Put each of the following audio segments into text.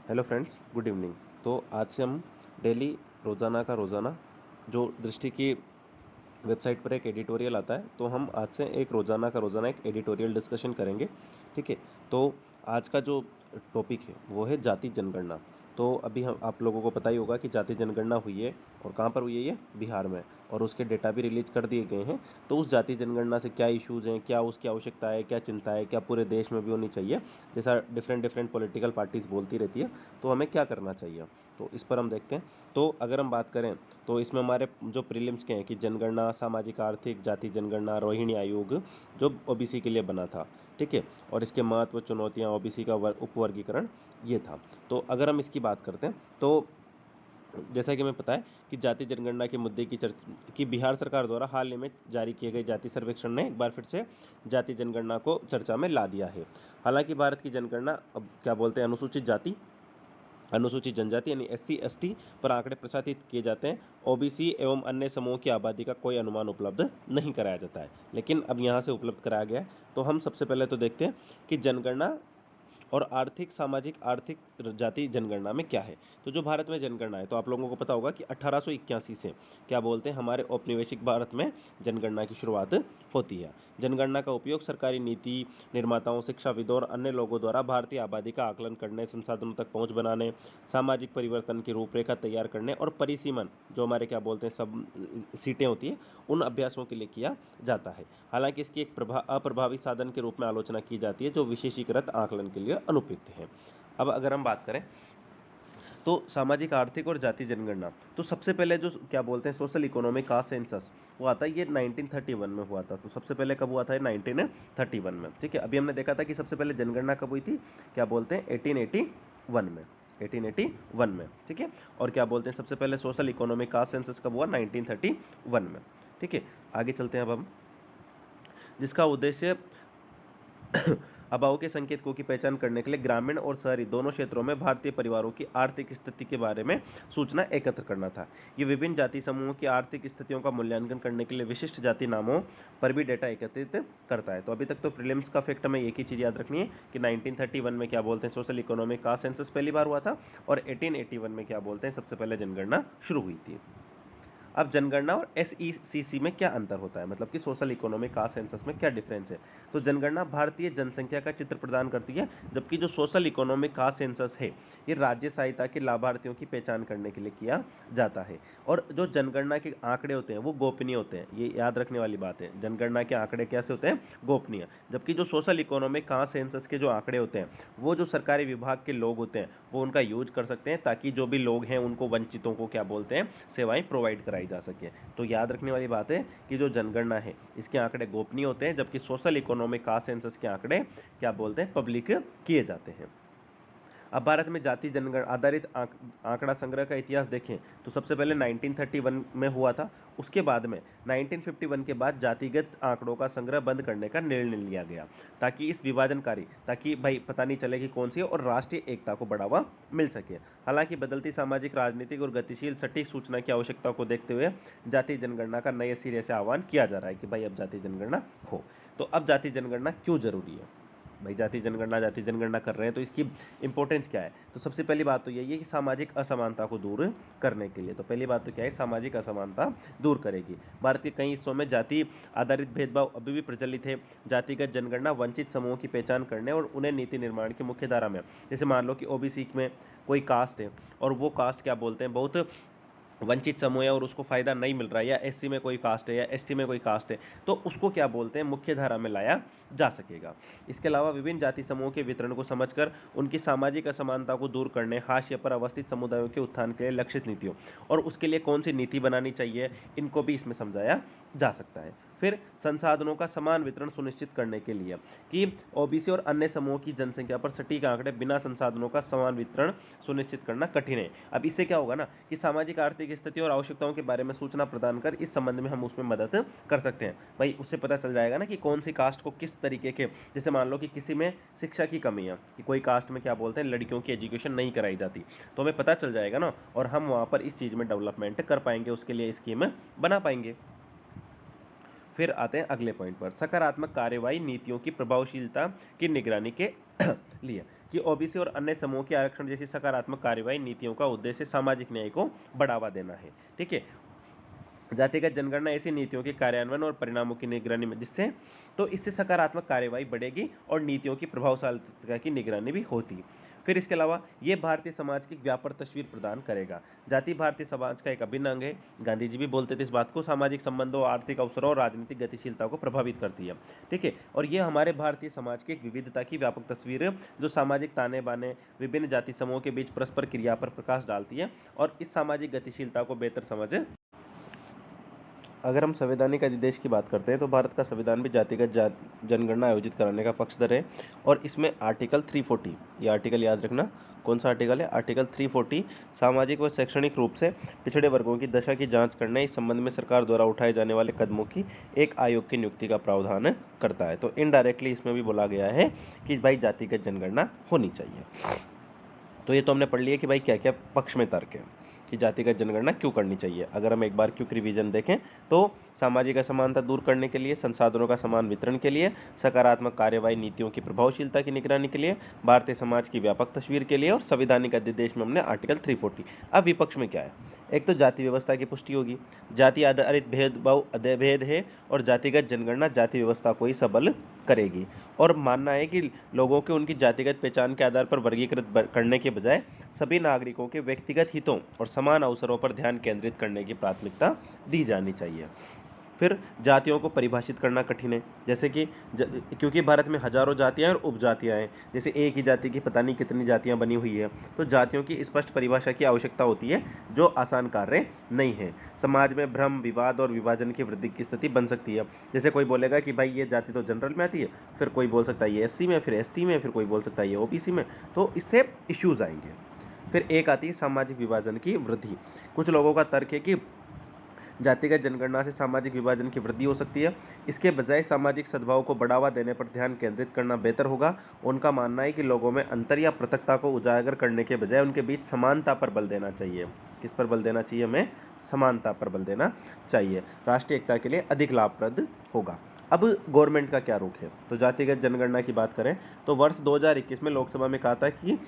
Hello friends, good evening. तो आज से हम डेली रोज़ाना का रोज़ाना जो दृष्टि की वेबसाइट पर एक एडिटोरियल आता है, तो हम आज से एक रोज़ाना का रोज़ाना एक एडिटोरियल डिस्कशन करेंगे। ठीक है। तो आज का जो टॉपिक है वो है जाति जनगणना। तो अभी हम आप लोगों को पता ही होगा कि जाति जनगणना हुई है और कहाँ पर हुई है, ये बिहार में, और उसके डेटा भी रिलीज कर दिए गए हैं। तो उस जाति जनगणना से क्या इश्यूज़ हैं, क्या उसकी आवश्यकता है, क्या चिंता है, क्या पूरे देश में भी होनी चाहिए, जैसा डिफरेंट डिफरेंट पॉलिटिकल पार्टीज बोलती रहती है, तो हमें क्या करना चाहिए, तो इस पर हम देखते हैं। तो अगर हम बात करें तो इसमें हमारे जो प्रीलिम्स के हैं कि जनगणना, सामाजिक आर्थिक जाति जनगणना, रोहिणी आयोग जो ओबीसी के लिए बना था। ठीक है। और इसके महत्व, चुनौतियां, ओबीसी का उपवर्गीकरण, ये था। तो अगर हम इसकी बात करते हैं तो जैसा कि हमें पता है कि जाति जनगणना के मुद्दे की चर्चा कि बिहार सरकार द्वारा हाल ही में जारी किए गए जाति सर्वेक्षण ने एक बार फिर से जाति जनगणना को चर्चा में ला दिया है। हालांकि भारत की जनगणना अब क्या बोलते हैं, अनुसूचित जाति, अनुसूचित जनजाति यानी एससी एसटी पर आंकड़े प्रसारित किए जाते हैं। ओबीसी एवं अन्य समूहों की आबादी का कोई अनुमान उपलब्ध नहीं कराया जाता है, लेकिन अब यहाँ से उपलब्ध कराया गया है। तो हम सबसे पहले तो देखते हैं कि जनगणना और आर्थिक, सामाजिक आर्थिक जाति जनगणना में क्या है। तो जो भारत में जनगणना है, तो आप लोगों को पता होगा कि 1881 से क्या बोलते हैं, हमारे औपनिवेशिक भारत में जनगणना की शुरुआत होती है। जनगणना का उपयोग सरकारी नीति निर्माताओं, शिक्षाविदों और अन्य लोगों द्वारा भारतीय आबादी का आकलन करने, संसाधनों तक पहुंच बनाने, सामाजिक परिवर्तन की रूपरेखा तैयार करने और परिसीमन, जो हमारे क्या बोलते हैं सब सीटें होती है, उन अभ्यासों के लिए किया जाता है। हालांकि इसकी एक अप्रभावी साधन के रूप में आलोचना की जाती है, जो विशेषीकृत आकलन के लिए अनुपयुक्त है। अब अगर हम बात करें तो सामाजिक, आर्थिक और जाति जनगणना, तो सबसे पहले जो क्या बोलते हैं सोशल इकोनॉमिक कास्ट सेंसस वो आता है, ये 1931 में हुआ था। तो सबसे पहले कब हुआ था, ये 1931 में। ठीक है। अभी हमने देखा था कि सबसे पहले जनगणना कब हुई थी, क्या बोलते हैं 1881 में, 1881 में। ठीक है। और क्या बोलते हैं सबसे पहले सोशल इकोनॉमिक कास्ट सेंसस कब हुआ, 1931 में। ठीक है। आगे चलते हैं अब हम, जिसका उद्देश्य अभाव के संकेतकों की पहचान करने के लिए ग्रामीण और शहरी दोनों क्षेत्रों में भारतीय परिवारों की आर्थिक स्थिति के बारे में सूचना एकत्र करना था। ये विभिन्न जाति समूहों की आर्थिक स्थितियों का मूल्यांकन करने के लिए विशिष्ट जाति नामों पर भी डेटा एकत्रित करता है। तो अभी तक तो प्रीलिम्स का फैक्ट में एक ही चीज याद रखनी है कि 1931 में क्या बोलते हैं सोशल इकोनॉमिक कास्ट सेंसस पहली बार हुआ था, और 1881 में क्या बोलते हैं सबसे पहले जनगणना शुरू हुई थी। अब जनगणना और एसईसीसी में क्या अंतर होता है, मतलब कि सोशल इकोनॉमिक कास्ट सेंसस में क्या डिफरेंस है। तो जनगणना भारतीय जनसंख्या का चित्र प्रदान करती है, जबकि जो सोशल इकोनॉमिक कास्ट सेंसस है ये राज्य सहायता के लाभार्थियों की पहचान करने के लिए किया जाता है। और जो जनगणना के आंकड़े होते हैं वो गोपनीय होते हैं, ये याद रखने वाली बात है। जनगणना के आंकड़े कैसे होते हैं, गोपनीय। जबकि जो सोशल इकोनॉमिक कास्ट सेंसस के जो आंकड़े होते हैं वो जो सरकारी विभाग के लोग होते हैं वो उनका यूज कर सकते हैं, ताकि जो भी लोग हैं उनको, वंचितों को क्या बोलते हैं, सेवाएं प्रोवाइड कराई जा सके। तो याद रखने वाली बात है कि जो जनगणना है इसके आंकड़े गोपनीय होते हैं, जबकि सोशल इकोनॉमिक कास्ट सेंसस के आंकड़े क्या बोलते हैं, पब्लिक किए जाते हैं। अब भारत में जाति जनगणना आधारित आंकड़ा संग्रह का इतिहास देखें तो सबसे पहले 1931 में हुआ था। उसके बाद में 1951 के बाद जातिगत आंकड़ों का संग्रह बंद करने का निर्णय लिया गया, ताकि इस विभाजनकारी, ताकि भाई पता नहीं चले कि कौन सी है, और राष्ट्रीय एकता को बढ़ावा मिल सके। हालांकि बदलती सामाजिक, राजनीतिक और गतिशील सटीक सूचना की आवश्यकता को देखते हुए जाति जनगणना का नए सिरे से आह्वान किया जा रहा है कि भाई अब जाति जनगणना हो। तो अब जाति जनगणना क्यों जरूरी है, भाई जाति जनगणना कर रहे हैं तो इसकी इंपॉर्टेंस क्या है। तो सबसे पहली बात तो यही है कि सामाजिक असमानता को दूर करने के लिए, तो पहली बात तो क्या है, सामाजिक असमानता दूर करेगी। भारत के कई हिस्सों में जाति आधारित भेदभाव अभी भी प्रचलित है। जातिगत जनगणना वंचित समूहों की पहचान करने और उन्हें नीति निर्माण की मुख्य धारा में, जैसे मान लो कि ओबीसी में कोई कास्ट है और वो कास्ट क्या बोलते हैं बहुत वंचित समूह है और उसको फायदा नहीं मिल रहा है, या एससी में कोई कास्ट है या एसटी में कोई कास्ट है, तो उसको क्या बोलते हैं मुख्य धारा में लाया जा सकेगा। इसके अलावा विभिन्न जाति समूहों के वितरण को समझकर उनकी सामाजिक असमानता को दूर करने, हाशिए पर अवस्थित समुदायों के उत्थान के लिए लक्षित नीतियों और उसके लिए कौन सी नीति बनानी चाहिए, इनको भी इसमें समझाया जा सकता है। फिर संसाधनों का समान वितरण सुनिश्चित करने के लिए कि ओबीसी और अन्य समूहों की जनसंख्या पर सटीक आंकड़े बिना संसाधनों का समान वितरण सुनिश्चित करना कठिन है। अब इससे क्या होगा ना कि सामाजिक आर्थिक स्थिति और आवश्यकताओं के बारे में सूचना प्रदान कर इस संबंध में हम उसमें मदद कर सकते हैं। भाई उससे पता चल जाएगा ना कि कौन सी कास्ट को किस तरीके के, जैसे मान लो कि किसी में शिक्षा की कमी है, कि कोई कास्ट में क्या बोलते हैं लड़कियों की एजुकेशन नहीं कराई जाती, तो हमें पता चल जाएगा ना, और हम वहां पर इस चीज में डेवलपमेंट कर पाएंगे, उसके लिए स्कीम बना पाएंगे। फिर आते हैं अगले पॉइंट पर, सकारात्मक कार्यवाही नीतियों की प्रभावशीलता की निगरानी के लिए। कि ओबीसी और अन्य समूह के आरक्षण जैसी सकारात्मक कार्यवाही नीतियों का उद्देश्य सामाजिक न्याय को बढ़ावा देना है। ठीक है, जातिगत जनगणना ऐसी नीतियों के कार्यान्वयन और परिणामों की निगरानी में जिससे तो इससे सकारात्मक कार्यवाही बढ़ेगी और नीतियों की प्रभावशीलता की निगरानी भी होती। फिर इसके अलावा ये भारतीय समाज की व्यापक तस्वीर प्रदान करेगा। जाति भारतीय समाज का एक अभिन्न अंग है। गांधी जी भी बोलते थे इस बात को। सामाजिक संबंधों, आर्थिक अवसरों और राजनीतिक गतिशीलता को प्रभावित करती है। ठीक है, और ये हमारे भारतीय समाज की एक विविधता की व्यापक तस्वीर है जो सामाजिक ताने बाने, विभिन्न जाति समूहों के बीच परस्पर क्रिया पर प्रकाश डालती है और इस सामाजिक गतिशीलता को बेहतर समझ। अगर हम संवैधानिक अधिदेश की बात करते हैं तो भारत का संविधान भी जातिगत जनगणना आयोजित कराने का पक्षधर है और इसमें आर्टिकल 340, ये आर्टिकल याद रखना, कौन सा आर्टिकल है, आर्टिकल 340, सामाजिक व शैक्षणिक रूप से पिछड़े वर्गों की दशा की जांच करने, इस संबंध में सरकार द्वारा उठाए जाने वाले कदमों की एक आयोग की नियुक्ति का प्रावधान करता है। तो इनडायरेक्टली इसमें भी बोला गया है कि भाई जातिगत जनगणना होनी चाहिए। तो ये तो हमने पढ़ लिया कि भाई क्या क्या पक्ष में तर्क है कि जातिगत जनगणना क्यों करनी चाहिए। अगर हम एक बार क्विक रिवीजन देखें तो सामाजिक असमानता दूर करने के लिए, संसाधनों का समान वितरण के लिए, सकारात्मक कार्यवाही नीतियों की प्रभावशीलता की निगरानी के लिए, भारतीय समाज की व्यापक तस्वीर के लिए और संवैधानिक अधिदेश में हमने आर्टिकल 340। अब विपक्ष में क्या है, एक तो जाति व्यवस्था की पुष्टि होगी, जाति आधारित भेदभाव अभेद है और जातिगत जनगणना जाति व्यवस्था को ही सबल करेगी। और मानना है कि लोगों के उनकी जातिगत पहचान के आधार पर वर्गीकृत करने के बजाय सभी नागरिकों के व्यक्तिगत हितों और समान अवसरों पर ध्यान केंद्रित करने की प्राथमिकता दी जानी चाहिए। फिर जातियों को परिभाषित करना कठिन है, जैसे कि क्योंकि भारत में हजारों जातियां और उपजातियां हैं, जैसे एक ही जाति की पता नहीं कितनी जातियां बनी हुई है, तो जातियों की स्पष्ट परिभाषा की आवश्यकता होती है जो आसान कार्य नहीं है। समाज में भ्रम, विवाद और विभाजन की वृद्धि की स्थिति बन सकती है। जैसे कोई बोलेगा कि भाई ये जाति तो जनरल में आती है, फिर कोई बोल सकता है ये एससी में, फिर एसटी में, फिर कोई बोल सकता है ये ओबीसी में, तो इससे इश्यूज आएंगे। फिर एक आती है सामाजिक विभाजन की वृद्धि। कुछ लोगों का तर्क है कि जातिगत जनगणना से सामाजिक विभाजन की वृद्धि हो सकती है, इसके बजाय सामाजिक सद्भाव को बढ़ावा देने पर ध्यान केंद्रित करना बेहतर होगा। उनका मानना है कि लोगों में अंतर या पृथकता को उजागर करने के बजाय उनके बीच समानता पर बल देना चाहिए। किस पर बल देना चाहिए, हमें समानता पर बल देना चाहिए, राष्ट्रीय एकता के लिए अधिक लाभप्रद होगा। अब गवर्नमेंट का क्या रुख है, तो जातिगत जनगणना की बात करें तो वर्ष 2021 में लोकसभा में कहा था कि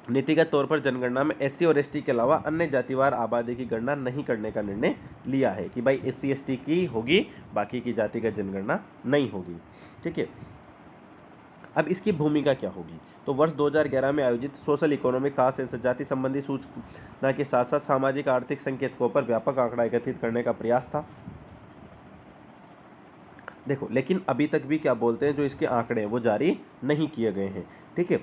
नीतिगत तौर पर जनगणना में एससी और एसटी के अलावा अन्य जातिवार आबादी की गणना नहीं करने का निर्णय लिया है कि भाई एससी एसटी की होगी, बाकी की जातिगत जनगणना नहीं होगी। ठीक है, अब इसकी भूमिका क्या होगी, तो वर्ष 2011 में आयोजित सोशल इकोनॉमिक कास्ट सेंसस जाति संबंधी सूचना के साथ साथ सामाजिक आर्थिक संकेतकों पर व्यापक आंकड़ा एकत्रित करने का प्रयास था। देखो, लेकिन अभी तक भी क्या बोलते हैं, जो इसके आंकड़े हैं वो जारी नहीं किए गए हैं। ठीक है,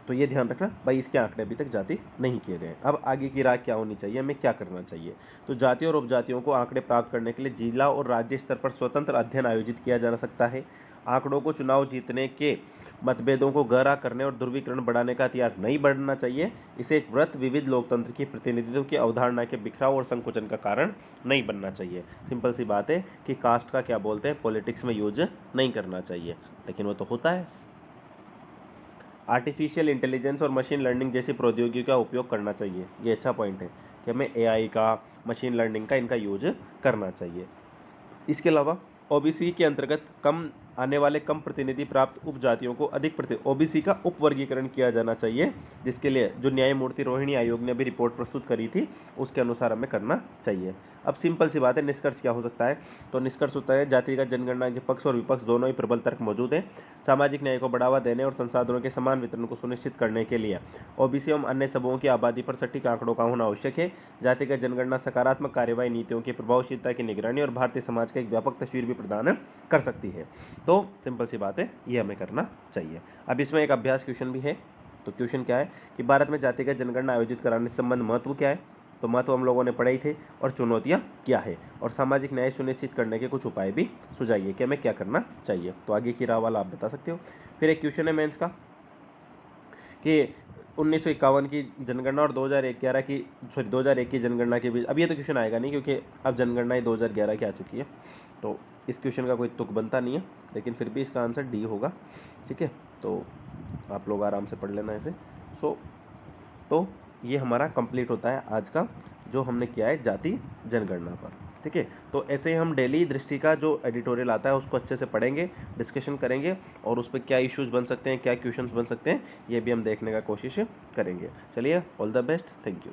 तो ये ध्यान रखना भाई, इसके आंकड़े अभी तक जाति नहीं किए गए। अब आगे की राय क्या होनी चाहिए, हमें क्या करना चाहिए, तो जाति और उपजातियों को आंकड़े प्राप्त करने के लिए जिला और राज्य स्तर पर स्वतंत्र अध्ययन आयोजित किया जा सकता है। आंकड़ों को चुनाव जीतने के मतभेदों को गहरा करने और ध्रुवीकरण बढ़ाने का हथियार नहीं बढ़ना चाहिए। इसे एक वृत्त विविध लोकतंत्र की प्रतिनिधित्व की अवधारणा के बिखराव और संकुचन का कारण नहीं बनना चाहिए। सिंपल सी बात है कि कास्ट का क्या बोलते हैं, पॉलिटिक्स में यूज नहीं करना चाहिए, लेकिन वो तो होता है। आर्टिफिशियल इंटेलिजेंस और मशीन लर्निंग जैसी प्रौद्योगिकी का उपयोग करना चाहिए, ये अच्छा पॉइंट है कि हमें एआई का, मशीन लर्निंग का, इनका यूज करना चाहिए। इसके अलावा ओबीसी के अंतर्गत कम आने वाले कम प्रतिनिधि प्राप्त उपजातियों को अधिक ओबीसी का उपवर्गीकरण किया जाना चाहिए, जिसके लिए जो न्यायमूर्ति रोहिणी आयोग ने अभी रिपोर्ट प्रस्तुत करी थी उसके अनुसार हमें करना चाहिए। अब सिंपल सी बात है, निष्कर्ष क्या हो सकता है, तो निष्कर्ष होता है जातिगत जनगणना के पक्ष और विपक्ष दोनों ही प्रबल तर्क मौजूद है। सामाजिक न्याय को बढ़ावा देने और संसाधनों के समान वितरण को सुनिश्चित करने के लिए ओबीसी एवं अन्य समूहों की आबादी पर सटीक आंकड़ों का होना आवश्यक है। जातिगत जनगणना सकारात्मक कार्यवाही नीतियों की प्रभावशीलता की निगरानी और भारतीय समाज का एक व्यापक तस्वीर भी प्रदान कर सकती है। तो सिंपल सी बात है, ये हमें करना चाहिए। अब इसमें एक अभ्यास क्वेश्चन भी है, तो क्वेश्चन क्या है कि भारत में जातिगत जनगणना आयोजित कराने से संबंध महत्व क्या है, तो महत्व हम लोगों ने पढ़े ही थे, और चुनौतियां क्या है, और सामाजिक न्याय सुनिश्चित करने के कुछ उपाय भी सुझाइए कि हमें क्या करना चाहिए। तो आगे की राह वाला आप बता सकते हो। फिर एक क्वेश्चन है मेंस का कि 1951 की जनगणना और 2001 की जनगणना के बीच, अब ये तो क्वेश्चन आएगा नहीं क्योंकि अब जनगणना ही 2011 की आ चुकी है, तो इस क्वेश्चन का कोई तुक बनता नहीं है, लेकिन फिर भी इसका आंसर डी होगा। ठीक है, तो आप लोग आराम से पढ़ लेना इसे। तो ये हमारा कंप्लीट होता है आज का जो हमने किया है जाति जनगणना पर। ठीक है। तो ऐसे ही हम डेली दृष्टि का जो एडिटोरियल आता है उसको अच्छे से पढ़ेंगे, डिस्कशन करेंगे और उस पर क्या इश्यूज बन सकते हैं, क्या क्वेश्चंस बन सकते हैं, ये भी हम देखने का कोशिश करेंगे। चलिए, all the best, thank you.